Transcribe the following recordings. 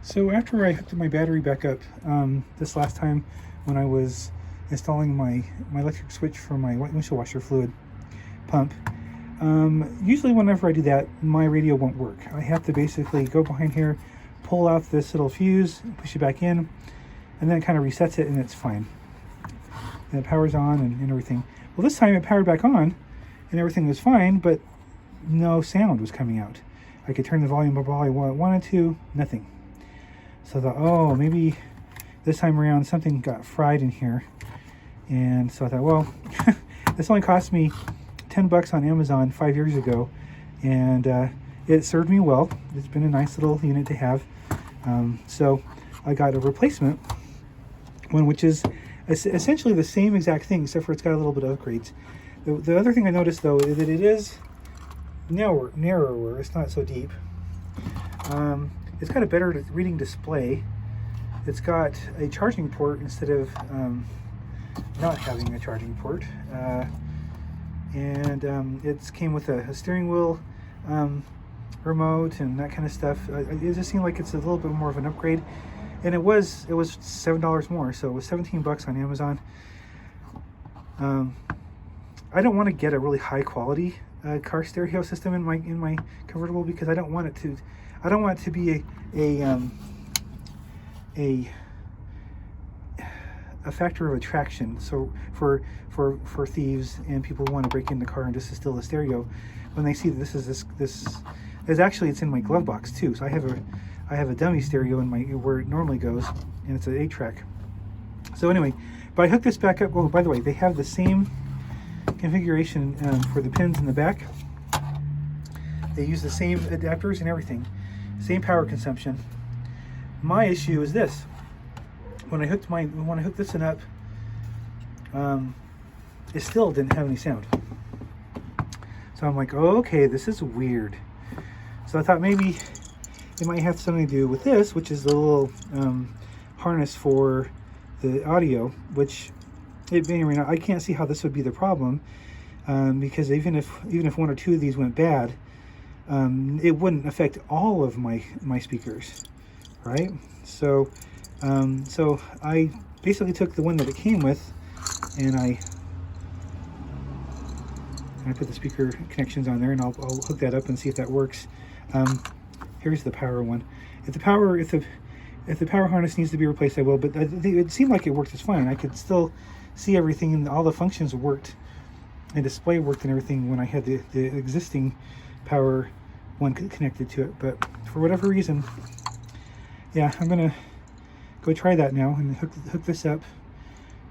So after I hooked my battery back up, this last time when I was installing my electric switch for my windshield washer fluid pump, usually whenever I do that, my radio won't work. I have to basically go behind here, pull out this little fuse, push it back in, and then it kind of resets it and it's fine. And it powers on and everything. Well, this time it powered back on and everything was fine, but no sound was coming out. I could turn the volume up all I wanted to, nothing. So I thought, oh, maybe this time around something got fried in here. And so I thought, well, this only cost me $10 on Amazon 5 years ago, and it served me well. It's been a nice little unit to have. So I got a replacement one, which is essentially the same exact thing, except for it's got a little bit of upgrades. The other thing I noticed, though, is that it is narrower. It's not so deep. It's got a better reading display. It's got a charging port instead of not having a charging port. And it came with a steering wheel remote and that kind of stuff. It just seemed like it's a little bit more of an upgrade. And it was $7 more, so it was $17 on Amazon. I don't want to get a really high quality car stereo system in my convertible, because I don't want it to be a factor of attraction. So for thieves and people who want to break in the car and just to steal the stereo, when they see that this is actually, it's in my glove box too. So I have a dummy stereo in where it normally goes, and it's an 8-track. So anyway, but I hooked this back up. Oh, by the way, they have the same configuration for the pins in the back. They use the same adapters and everything, same power consumption. My issue is this: when I hooked this one up, it still didn't have any sound. So I'm like, oh, okay, this is weird. So I thought maybe it might have something to do with this, which is the little harness for the audio, which I can't see how this would be the problem, because even if one or two of these went bad, it wouldn't affect all of my speakers, right? So I basically took the one that it came with, and I put the speaker connections on there, and I'll hook that up and see if that works. Here's the power one. If the power harness needs to be replaced, I will. But it seemed like it worked just fine. I could still see everything, and all the functions worked, and display worked, and everything when I had the existing power one connected to it. But for whatever reason, yeah, I'm gonna go try that now and hook this up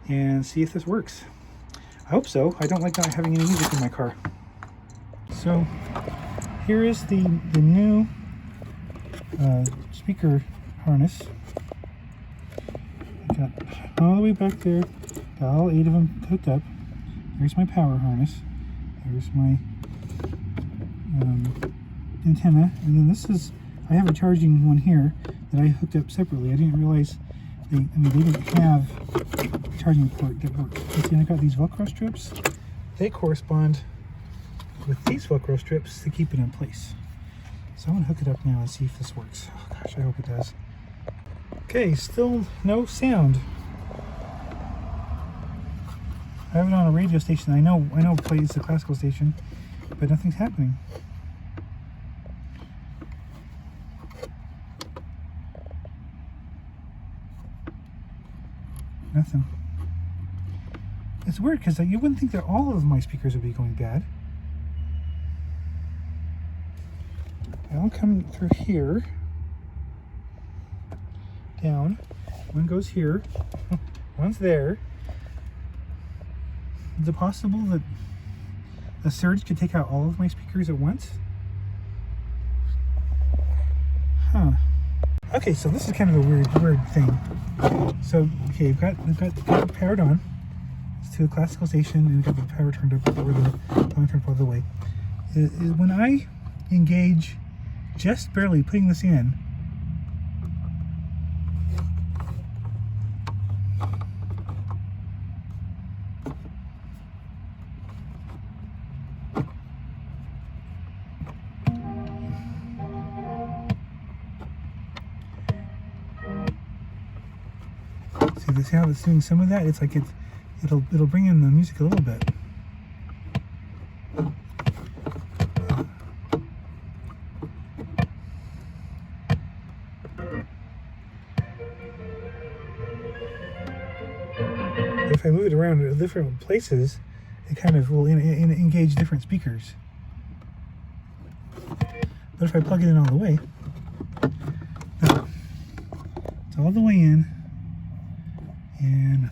and see if this works. I hope so. I don't like not having any music in my car. So here is the new speaker harness. I got all the way back there, got all 8 of them hooked up. There's my power harness. There's my antenna, and then I have a charging one here that I hooked up separately. I didn't realize they didn't have a charging port that worked. You see, I got these Velcro strips. They correspond with these Velcro strips to keep it in place. So I'm gonna hook it up now and see if this works. Oh gosh, I hope it does. Okay, still no sound. I have it on a radio station. I know it plays a classical station, but nothing's happening. Nothing. It's weird because you wouldn't think that all of my speakers would be going bad. I'll come through here, down. One goes here, one's there. Is it possible that a surge could take out all of my speakers at once? Huh. Okay, so this is kind of a weird thing. So, okay, we've got it powered on. It's to a classical station, and we've got the power turned up all the way. When I engage, just barely putting this in, See how it's doing some of that? It's like it'll bring in the music a little bit. If I move it around to different places, it kind of will engage different speakers. But if I plug it in all the way, no, it's all the way in, and